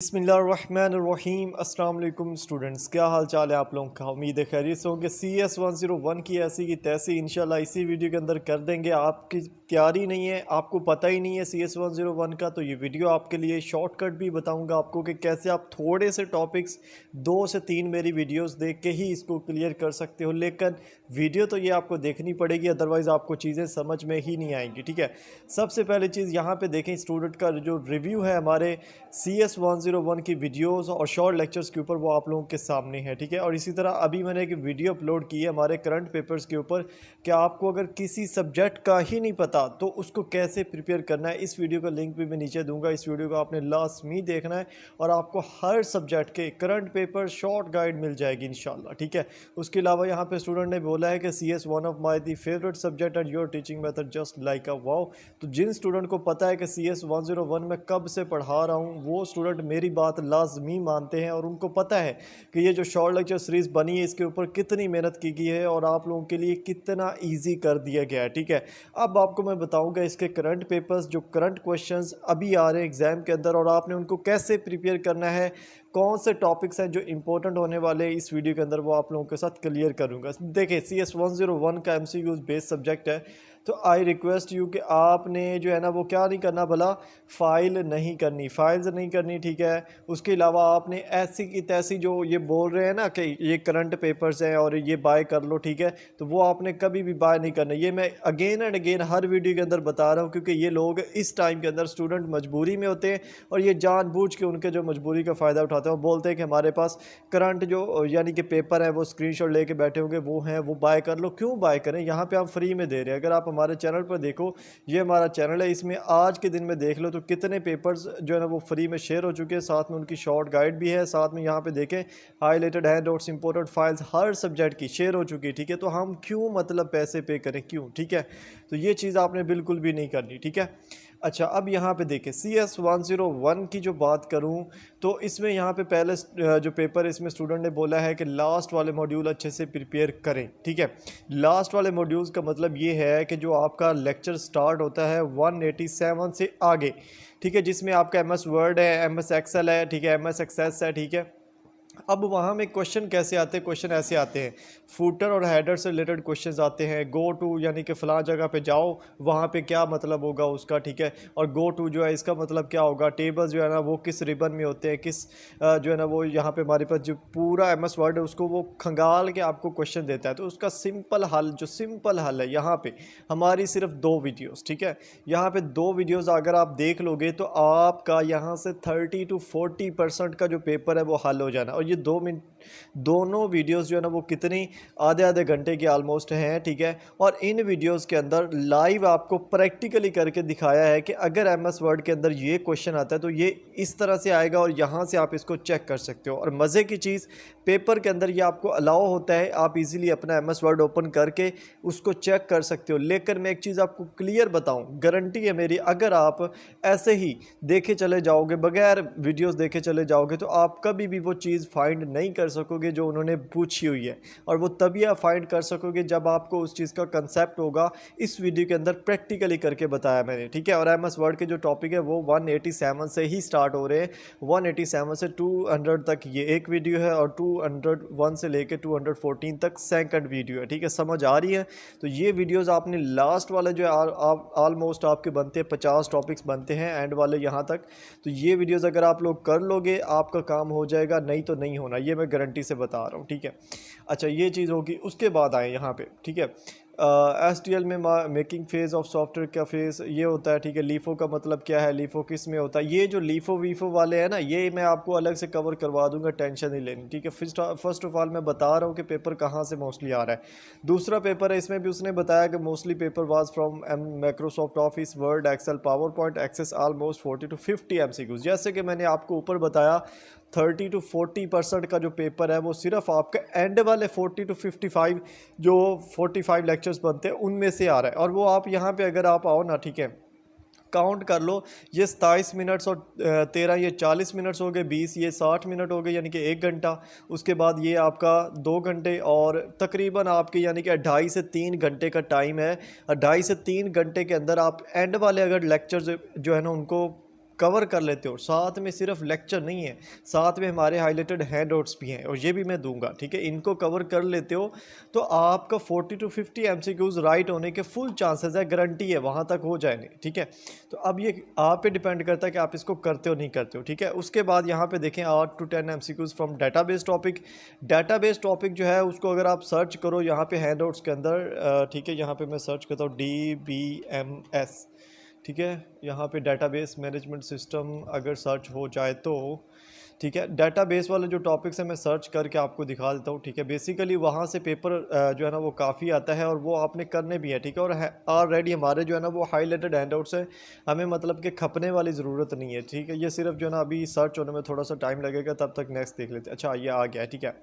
बिस्मिल्लाहिर्रहमानिर्रहीम। अस्सलाम वालेकुम स्टूडेंट्स, क्या हाल चाल है आप लोगों का। उम्मीद है खैरियत से होंगे। CS101 की ऐसी की तैसी इंशाल्लाह इसी वीडियो के अंदर कर देंगे। आपकी तैयारी नहीं है, आपको पता ही नहीं है CS101 का, तो ये वीडियो आपके लिए शॉर्टकट भी बताऊंगा आपको कि कैसे आप थोड़े से टॉपिक्स 2 से 3 मेरी वीडियोस देख के ही इसको क्लियर कर सकते हो। लेकिन वीडियो तो ये आपको देखनी पड़ेगी, अदरवाइज़ आपको चीज़ें समझ में ही नहीं आएंगी। ठीक है, सबसे पहली चीज़ यहाँ पे देखें, स्टूडेंट का जो रिव्यू है हमारे CS101 की वीडियोस और शॉर्ट लेक्चर्स के ऊपर, वो आप लोगों के सामने है। ठीक है, और इसी तरह अभी मैंने एक वीडियो अपलोड की है हमारे करंट पेपर्स के ऊपर कि आपको अगर किसी सब्जेक्ट का ही नहीं पता तो उसको कैसे प्रिपेयर करना है। इस वीडियो का लिंक भी मैं नीचे दूंगा। इस वीडियो को आपने लाजमी देखना है और आपको हर सब्जेक्ट के करंट पेपर शॉर्ट गाइड मिल जाएगी इंशाल्लाह। ठीक है, उसके अलावा यहाँ पे स्टूडेंट ने बोला है कि CS one of my the favourite subject and your teaching method just like a wow. तो जिन स्टूडेंट को पता है कि CS101 में कब से पढ़ा रहा हूँ, वो स्टूडेंट मेरी बात लाजमी मानते हैं और उनको पता है कि ये जो शॉर्ट लेक्चर सीरीज़ बनी है इसके ऊपर कितनी मेहनत की गई है और आप लोगों के लिए कितना ईजी कर दिया गया है। ठीक है, अब आपको मैं बताऊंगा इसके करंट पेपर्स, जो करंट क्वेश्चंस अभी आ रहे हैं एग्जाम के अंदर, और आपने उनको कैसे प्रिपेयर करना है, कौन से टॉपिक्स हैं जो इंपॉर्टेंट होने वाले हैं इस वीडियो के अंदर, वो आप लोगों के साथ क्लियर करूंगा। देखिए, CS101 का MCQs बेस्ड सब्जेक्ट है, तो आई रिक्वेस्ट यू कि आपने जो है ना वो क्या नहीं करना, भला फाइल्स नहीं करनी। ठीक है, उसके अलावा आपने ऐसी की तैसी जो ये बोल रहे हैं ना कि ये करंट पेपर्स हैं और ये बाय कर लो, ठीक है, तो वो आपने कभी भी बाय नहीं करना। ये मैं again and again her video के अंदर बता रहा हूँ, क्योंकि ये लोग इस टाइम के अंदर स्टूडेंट मजबूरी में होते हैं और ये जानबूझ के उनके जो मजबूरी का फ़ायदा उठाते हैं। वो बोलते हैं कि हमारे पास करंट जो यानी कि पेपर है वो स्क्रीनशॉट लेके बैठे होंगे, वो हैं, वो बाय कर लो। क्यों बाय करें, यहाँ पे आप फ्री में दे रहे हैं। अगर आप हमारे चैनल पर देखो, ये हमारा चैनल है, इसमें आज के दिन में देख लो तो कितने पेपर्स जो है ना वो फ्री में शेयर हो चुके हैं, साथ में उनकी शॉर्ट गाइड भी है, साथ में यहाँ पे देखें highlighted handouts, important files हर सब्जेक्ट की शेयर हो चुकी है। ठीक है, तो हम क्यों मतलब पैसे पे करें, क्यों। ठीक है, तो ये चीज़ आपने बिल्कुल भी नहीं करनी। ठीक है, अच्छा, अब यहाँ पे देखें CS101 की जो बात करूँ तो इसमें यहाँ पे पहले जो पेपर है इसमें स्टूडेंट ने बोला है कि लास्ट वाले मॉड्यूल अच्छे से प्रिपेयर करें। ठीक है, लास्ट वाले मॉड्यूल्स का मतलब ये है कि जो आपका लेक्चर स्टार्ट होता है 187 से आगे, ठीक है, जिसमें आपका MS वर्ड है, MS एक्सेल है, ठीक है, MS एक्सेस है। ठीक है, अब वहाँ में क्वेश्चन कैसे आते हैं, क्वेश्चन ऐसे आते हैं, फूटर और हेडर से रिलेटेड क्वेश्चंस आते हैं। गो टू यानी कि फ़लाँ जगह पे जाओ, वहाँ पे क्या मतलब होगा उसका। ठीक है, और गो टू जो है इसका मतलब क्या होगा, टेबल्स जो है ना वो किस रिबन में होते हैं, किस जो है ना वो यहाँ पे हमारे पास जो पूरा MS वर्ड है उसको वो खंगाल के आपको क्वेश्चन देता है। तो उसका सिंपल हल है यहाँ पे हमारी सिर्फ 2 वीडियोज़। ठीक है, यहाँ पे 2 वीडियोज़ अगर आप देख लोगे तो आपका यहाँ से 30 to 40% का जो पेपर है वो हल हो जाना। और ये 2 मिनट दोनों वीडियोस जो है ना वो कितनी आधे आधे घंटे की ऑलमोस्ट हैं। ठीक है, और इन वीडियोस के अंदर लाइव आपको प्रैक्टिकली करके दिखाया है कि अगर MS वर्ड के अंदर ये क्वेश्चन आता है तो ये इस तरह से आएगा और यहाँ से आप इसको चेक कर सकते हो। और मज़े की चीज़, पेपर के अंदर ये आपको अलाउ होता है, आप इजीली अपना MS वर्ड ओपन करके उसको चेक कर सकते हो। लेकिन मैं एक चीज़ आपको क्लियर बताऊँ, गारंटी है मेरी, अगर आप ऐसे ही देखे चले जाओगे, बगैर वीडियोस देखे चले जाओगे, तो आप कभी भी वो चीज़ फाइंड नहीं कर सकोगे जो उन्होंने पूछी हुई है। और वो तभी आप फाइंड कर सकोगे जब आपको उस चीज़ का कंसेप्ट होगा। इस वीडियो के अंदर प्रैक्टिकली करके बताया मैंने। ठीक है, और MS वर्ड के जो टॉपिक है वो 187 से ही स्टार्ट हो रहे हैं। 187 से 200 तक ये एक वीडियो है और 201 से लेकर 214 तक सेकंड वीडियो है। ठीक है, समझ आ रही है। तो ये वीडियोज़ आपने लास्ट वाले जो ऑलमोस्ट आपके बनते हैं 50 टॉपिक्स बनते हैं एंड वाले यहाँ तक, तो ये वीडियोस अगर आप लोग कर लोगे आपका काम हो जाएगा, नहीं तो नहीं होना, ये मैं गारंटी से बता रहा हूँ। ठीक है, अच्छा, ये चीज़ होगी। उसके बाद आए यहाँ पे, ठीक है, STL में मेकिंग फेज़ ऑफ सॉफ्टवेयर का फेज़ ये होता है। ठीक है, लीफो का मतलब क्या है, लीफो किस में होता है, ये जो लीफो वीफो वाले हैं ना, ये मैं आपको अलग से कवर करवा दूंगा, टेंशन नहीं लेनी। ठीक है, फर्स्ट ऑफ ऑल मैं बता रहा हूँ कि पेपर कहाँ से मोस्टली आ रहा है। दूसरा पेपर है, इसमें भी उसने बताया कि mostly paper was from Microsoft Office, Word, Excel, PowerPoint, Access, almost 40 to 50 MCQs। जैसे कि मैंने आपको ऊपर बताया 30 to 40% का जो पेपर है वो सिर्फ आपका एंड वाले 40 to 55 जो 45 लेक्चर्स बनते हैं उनमें से आ रहा है। और वो आप यहाँ पे अगर आप आओ ना, ठीक है, काउंट कर लो, ये 27 मिनट्स और 13 ये 40 मिनट्स हो गए, 20 ये 60 मिनट हो गए, यानी कि 1 घंटा। उसके बाद ये आपका 2 घंटे और तकरीबन आपके यानी कि 2.5 से 3 घंटे का टाइम है। 2.5 से 3 घंटे के अंदर आप एंड वाले अगर लेक्चर्स जो है ना उनको कवर कर लेते हो, साथ में सिर्फ लेक्चर नहीं है, साथ में हमारे हाईलाइटेड हैंड आउट्स भी हैं और ये भी मैं दूंगा, ठीक है। इनको कवर कर लेते हो तो आपका 40 to 50 MCQs राइट होने के फुल चांसेस है, गारंटी है वहाँ तक हो जाएंगे, ठीक है। तो अब ये आप पे डिपेंड करता है कि आप इसको करते हो नहीं करते हो, ठीक है। उसके बाद यहाँ पे देखें 8 to 10 MCQs from database topic. Database topic जो है उसको अगर आप सर्च करो यहाँ पे हैंड आउट्स के अंदर, ठीक है, यहाँ पे मैं सर्च करता हूँ DBMS, ठीक है। यहाँ पे डेटाबेस मैनेजमेंट सिस्टम अगर सर्च हो जाए तो, ठीक है, डेटाबेस वाले जो टॉपिक्स हैं मैं सर्च करके आपको दिखा देता हूँ, ठीक है। बेसिकली वहाँ से पेपर जो है ना वो काफ़ी आता है और वो आपने करने भी है, ठीक है। और ऑलरेडी हमारे जो है ना वो हाईलाइटेड हैंडआउट्स है, हमें मतलब कि खपने वाली ज़रूरत नहीं है, ठीक है। ये सिर्फ जो है ना अभी सर्च होने में थोड़ा सा टाइम लगेगा, तब तक नेक्स्ट देख लेते हैं। अच्छा ये आ गया है, ठीक है।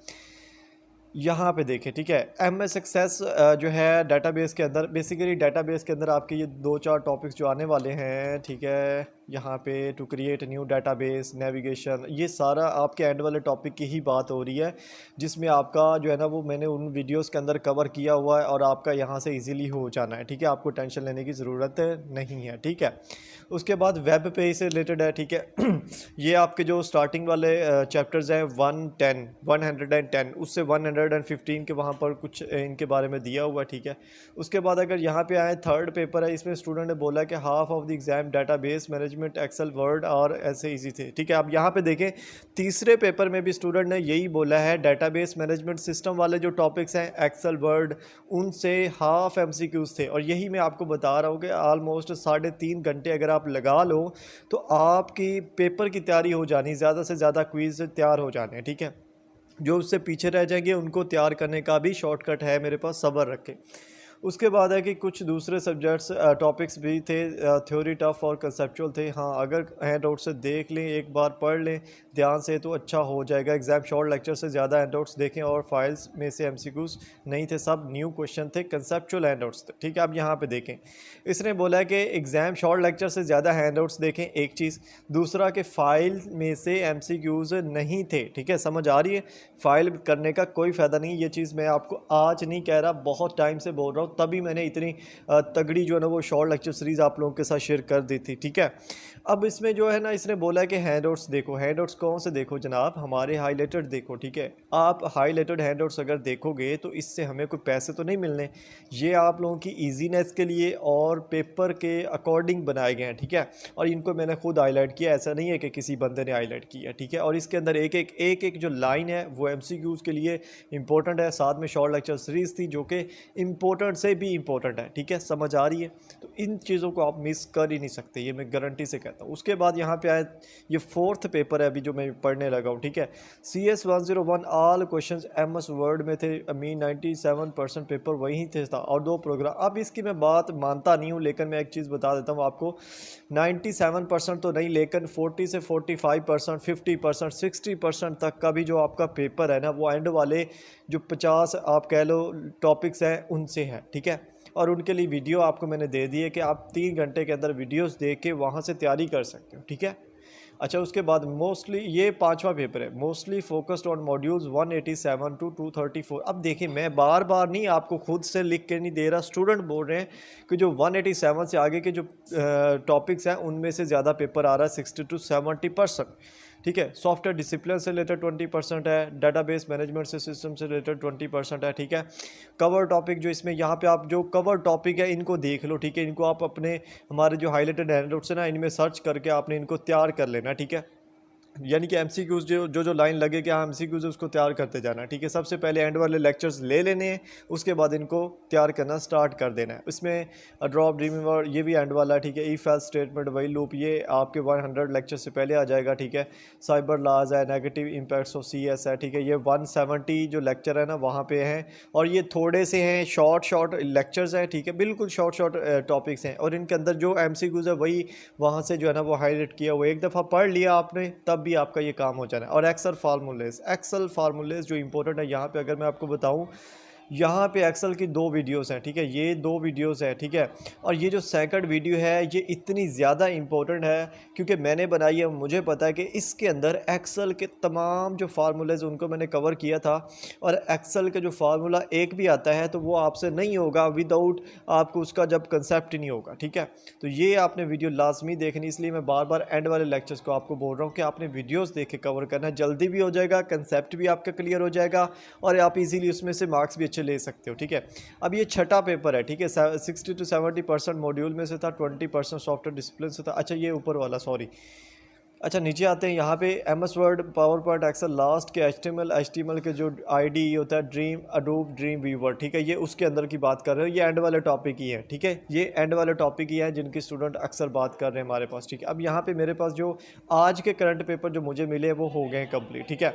यहाँ पे देखें, ठीक है, MS एक्सेस जो है डेटाबेस के अंदर, बेसिकली डेटाबेस के अंदर आपके ये 2-4 टॉपिक्स जो आने वाले हैं, ठीक है। यहाँ पे to create new database, navigation, ये सारा आपके एंड वाले टॉपिक की ही बात हो रही है, जिसमें आपका जो है ना वो मैंने उन वीडियोस के अंदर कवर किया हुआ है और आपका यहाँ से इजीली हो जाना है, ठीक है। आपको टेंशन लेने की ज़रूरत नहीं है, ठीक है। उसके बाद वेब पेज से रिलेटेड है, ठीक है। ये आपके जो स्टार्टिंग वाले चैप्टर्स हैं 110 उससे 115 के वहाँ पर कुछ इनके बारे में दिया हुआ है, ठीक है। उसके बाद अगर यहाँ पे आए, थर्ड पेपर है, इसमें स्टूडेंट ने बोला कि half of the exam database management Excel Word और ऐसे इजी थे, ठीक है। आप यहाँ पे देखें तीसरे पेपर में भी स्टूडेंट ने यही बोला है, डेटाबेस मैनेजमेंट सिस्टम वाले जो टॉपिक्स हैं एक्सेल वर्ड, उनसे हाफ MCQs थे। और यही मैं आपको बता रहा हूँ कि ऑलमोस्ट 3.5 घंटे अगर आप लगा लो तो आपकी पेपर की तैयारी हो जानी, ज़्यादा से ज़्यादा क्विज़ तैयार हो जाने, ठीक है। जो उससे पीछे रह जाएंगे उनको तैयार करने का भी शॉर्टकट है मेरे पास, सब्र रखें। उसके बाद है कि कुछ दूसरे सब्जेक्ट्स टॉपिक्स भी थे, थ्योरी टफ और कंसेप्चुअल थे। हाँ अगर हैंड आउट से देख लें, एक बार पढ़ लें ध्यान से तो अच्छा हो जाएगा। एग्जाम शॉर्ट लेक्चर से ज़्यादा हैंड आउट्स देखें और फाइल्स में से MCQs नहीं थे, सब न्यू क्वेश्चन थे, कंसेप्चुअल हैंड आउट्स थे, ठीक है। अब यहाँ पे देखें, इसने बोला है कि एग्ज़ाम शॉर्ट लेक्चर से ज़्यादा हैंड आउट्स देखें, एक चीज़। दूसरा कि फ़ाइल में से MCQs नहीं थे, ठीक है। समझ आ रही है, फ़ाइल करने का कोई फ़ायदा नहीं। ये चीज़ मैं आपको आज नहीं कह रहा, बहुत टाइम से बोल रहा हूँ, तभी मैंने इतनी तगड़ी जो है ना वो शॉर्ट लेक्चर सीरीज़ आप लोगों के साथ शेयर कर दी थी, ठीक है। अब इसमें जो है ना इसने बोला है कि हैंड आउट्स देखो। हैंड आउट्स कौन से देखो जनाब, हमारे हाईलाइटेड देखो, ठीक है। आप हाईलाइटेड हैंड आउट्स अगर देखोगे तो इससे हमें कोई पैसे तो नहीं मिलने, ये आप लोगों की ईजीनेस के लिए और पेपर के अकॉर्डिंग बनाए गए हैं, ठीक है। और इनको मैंने खुद हाईलाइट किया, ऐसा नहीं है कि किसी बंदे ने हाईलाइट किया, ठीक है। और इसके अंदर एक जो लाइन है वो MCQs के लिए इंपॉर्टेंट है, साथ में शॉर्ट लेक्चर सीरीज़ थी जो कि इम्पोर्टेंट से भी इम्पोर्टेंट है, ठीक है। समझ आ रही है, तो इन चीज़ों को आप मिस कर ही नहीं सकते, ये मैं गारंटी से कहता हूँ। उसके बाद यहाँ पे आए, ये फोर्थ पेपर है अभी जो मैं पढ़ने लगा हूँ, ठीक है। CS 101 all question MS word में थे, अमीन 97% पेपर वहीं थे था और 2 प्रोग्राम। अब इसकी मैं बात मानता नहीं हूँ, लेकिन मैं एक चीज़ बता देता हूँ आपको, 97% तो नहीं, लेकिन 40 से 45%, 50%, 60% तक का भी जो आपका पेपर है ना वो एंड वाले जो 50 आप कह लो टॉपिक्स हैं उनसे है, ठीक है। और उनके लिए वीडियो आपको मैंने दे दी है कि आप 3 घंटे के अंदर वीडियोस देख के वहाँ से तैयारी कर सकते हो, ठीक है। अच्छा उसके बाद मोस्टली ये 5वां पेपर है, mostly focused on modules 187 to 234। अब देखिए मैं बार बार नहीं आपको खुद से लिख के नहीं दे रहा, स्टूडेंट बोल रहे हैं कि जो 187 से आगे के जो टॉपिक्स हैं उनमें से ज़्यादा पेपर आ रहा है 60 to 70%, ठीक है। सॉफ्टवेयर डिसिप्लिन से रिलेटेड 20% है, डाटाबेस मैनेजमेंट से सिस्टम से रिलेटेड 20% है, ठीक है। कवर टॉपिक जो इसमें यहाँ पे आप जो कवर टॉपिक है इनको देख लो, ठीक है। इनको आप अपने हमारे जो हाईलाइटेड हैंडआउट्स है ना इनमें सर्च करके आपने इनको तैयार कर लेना, ठीक है। यानी कि MCQs जो लाइन लगे कि हाँ MCQs उसको तैयार करते जाना, ठीक है। सबसे पहले एंड वाले लेक्चर्स ले लेने हैं, उसके बाद इनको तैयार करना स्टार्ट कर देना है। इसमें ड्रॉप ड्रीमर ये भी एंड वाला है, ठीक है। इफ एल्स स्टेटमेंट वही लूप, ये आपके 100 लेक्चर से पहले आ जाएगा, ठीक है। साइबर लॉज है, नेगेटिव इम्पैक्ट्स ऑफ CS है, ठीक है। ये 170 जो लेक्चर है ना वहाँ पे हैं, और ये थोड़े से हैं शॉर्ट लेक्चर्स हैं, ठीक है। बिल्कुल शॉर्ट टॉपिक्स हैं, और इनके अंदर जो MCQs है वही वहाँ से जो है ना वो हाईलाइट किया हुआ, एक दफ़ा पढ़ लिया आपने तब भी आपका ये काम हो जाना है। और एक्सेल फार्मूलेज जो इंपॉर्टेंट है यहाँ पे, अगर मैं आपको बताऊँ यहाँ पे एक्सेल की 2 वीडियोस हैं, ठीक है, ये 2 वीडियोस हैं, ठीक है। और ये जो सेकंड वीडियो है ये इतनी ज़्यादा इम्पोर्टेंट है क्योंकि मैंने बनाई है, मुझे पता है कि इसके अंदर एक्सेल के तमाम जो फार्मूलाज उनको मैंने कवर किया था। और एक्सेल का जो फार्मूला एक भी आता है तो वो आपसे नहीं होगा विदाउट आपको उसका जब कंसेप्ट ही नहीं होगा, ठीक है। तो ये आपने वीडियो लाजमी देखनी, इसलिए मैं बार बार एंड वाले लेक्चर्स को आपको बोल रहा हूँ कि आपने वीडियोज़ देख के कवर करना है, जल्दी भी हो जाएगा, कंसेप्ट भी आपका क्लियर हो जाएगा और आप इजीली उसमें से मार्क्स भी अच्छे ले सकते हो, ठीक है। अब ये छठा पेपर है, ठीक है, 60 to 70% मॉड्यूल में से था, 20% सॉफ्टवेयर डिसिप्लिन से था। अच्छा ये ऊपर वाला सॉरी, अच्छा नीचे आते हैं यहाँ पे MS Word, PowerPoint, Excel, last के एचटीएमएल के जो आईडी होता है ड्रीम, अडोब ड्रीम वीवर, ठीक है, ये उसके अंदर की बात कर रहे हो। ये एंड वाले टॉपिक ही है, ठीक है, ये एंड वाले टॉपिक ही है जिनकी स्टूडेंट अक्सर बात कर रहे हैं हमारे पास, ठीक है। अब यहाँ पे मेरे पास जो आज के करंट पेपर जो मुझे मिले वो हो गए कंप्लीट, ठीक है।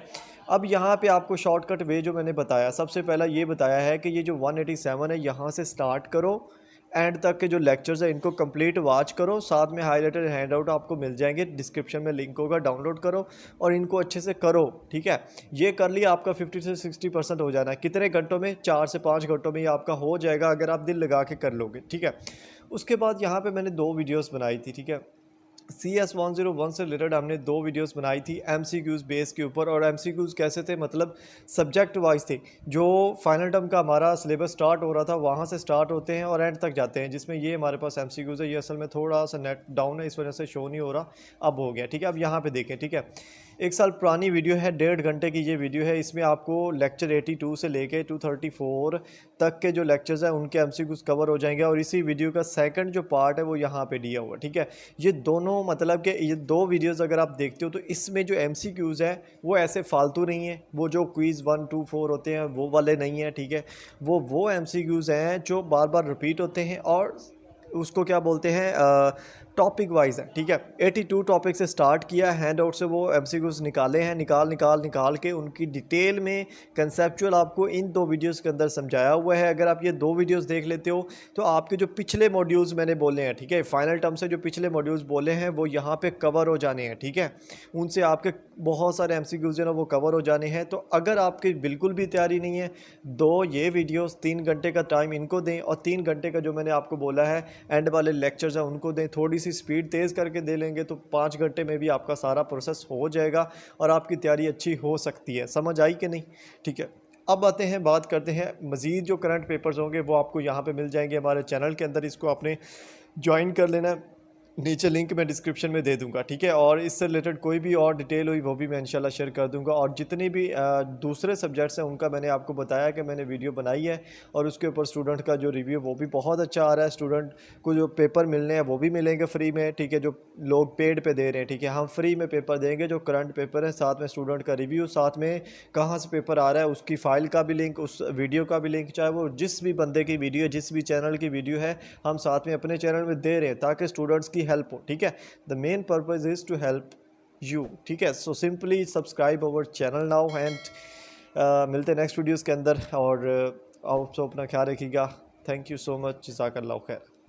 अब यहाँ पे आपको शॉर्टकट वे जो मैंने बताया, सबसे पहला ये बताया है कि ये जो 187 है यहाँ से स्टार्ट करो, एंड तक के जो लेक्चर्स हैं इनको कंप्लीट वॉच करो, साथ में हाईलाइटेड हैंड आउट आपको मिल जाएंगे, डिस्क्रिप्शन में लिंक होगा, डाउनलोड करो और इनको अच्छे से करो, ठीक है। ये कर लिया आपका 50 से 60% हो जाना है, कितने घंटों में? 4 से 5 घंटों में ये आपका हो जाएगा अगर आप दिल लगा के कर लोगे, ठीक है। उसके बाद यहाँ पे मैंने 2 वीडियोस बनाई थी, ठीक है। CS101 से रिलेटेड हमने 2 वीडियोस बनाई थी MCQs बेस के ऊपर। और MCQs कैसे थे, मतलब सब्जेक्ट वाइज थे, जो फाइनल टर्म का हमारा सिलेबस स्टार्ट हो रहा था वहाँ से स्टार्ट होते हैं और एंड तक जाते हैं, जिसमें ये हमारे पास MCQs है। ये असल में थोड़ा सा नेट डाउन है इस वजह से शो नहीं हो रहा, अब हो गया, ठीक है। अब यहाँ पे देखें, ठीक है, 1 साल पुरानी वीडियो है, 1.5 घंटे की ये वीडियो है। इसमें आपको लेक्चर 82 से लेके 234 तक के जो लेक्चर्स हैं उनके MCQs कवर हो जाएंगे। और इसी वीडियो का सेकंड जो पार्ट है वो यहाँ पे दिया हुआ, ठीक है। ये दोनों मतलब कि ये 2 वीडियोस अगर आप देखते हो तो इसमें जो MCQs है वो ऐसे फालतू नहीं है, वो जो क्विज़ 1, 2, 4 होते हैं वो वाले नहीं हैं, ठीक है। वो MCQs हैं जो बार बार रिपीट होते हैं और उसको क्या बोलते हैं, टॉपिक वाइज है, ठीक है। 82 टॉपिक से स्टार्ट किया, हैंड आउट से वो MCQs निकाले हैं, निकाल के उनकी डिटेल में कंसेप्चुअल आपको इन 2 वीडियोस के अंदर समझाया हुआ है। अगर आप ये 2 वीडियोस देख लेते हो तो आपके जो पिछले मॉड्यूल्स मैंने बोले हैं, ठीक है, फाइनल टर्म से जो पिछले मॉड्यूल्स बोले हैं वो यहाँ पे कवर हो जाने हैं, ठीक है। उनसे आपके बहुत सारे MCQs जो ना वो कवर हो जाने हैं। तो अगर आपकी बिल्कुल भी तैयारी नहीं है, 2 ये वीडियोस 3 घंटे का टाइम इनको दें और 3 घंटे का जो मैंने आपको बोला है एंड वाले लेक्चर्स हैं उनको दें, थोड़ी सी स्पीड तेज़ करके दे लेंगे तो 5 घंटे में भी आपका सारा प्रोसेस हो जाएगा और आपकी तैयारी अच्छी हो सकती है। समझ आई कि नहीं, ठीक है। अब आते हैं, बात करते हैं मज़ीद जो करंट पेपर्स होंगे वो आपको यहाँ पे मिल जाएंगे हमारे चैनल के अंदर, इसको आपने ज्वाइन कर लेना है, नीचे लिंक मैं डिस्क्रिप्शन में दे दूंगा, ठीक है। और इससे रिलेटेड कोई भी और डिटेल हुई वो भी मैं इंशाल्लाह शेयर कर दूंगा। और जितनी भी दूसरे सब्जेक्ट्स हैं उनका मैंने आपको बताया कि मैंने वीडियो बनाई है और उसके ऊपर स्टूडेंट का जो रिव्यू वो भी बहुत अच्छा आ रहा है। स्टूडेंट को जो पेपर मिलने हैं वो भी मिलेंगे फ्री में, ठीक है, जो लोग पेड पे दे रहे हैं, ठीक है। हम फ्री में पेपर देंगे जो करंट पेपर है, साथ में स्टूडेंट का रिव्यू, साथ में कहाँ से पेपर आ रहा है उसकी फ़ाइल का भी लिंक, उस वीडियो का भी लिंक, चाहे वो जिस भी बंदे की वीडियो, जिस भी चैनल की वीडियो है हम साथ में अपने चैनल में दे रहे हैं ताकि स्टूडेंट्स की हेल्प हो, ठीक है। The main purpose is to help you, ठीक है। So simply subscribe our channel now and मिलते हैं नेक्स्ट वीडियोज़ के अंदर। और आप सब अपना ख्याल रखिएगा। थैंक यू सो मच, जज़ाकल्लाह खैर।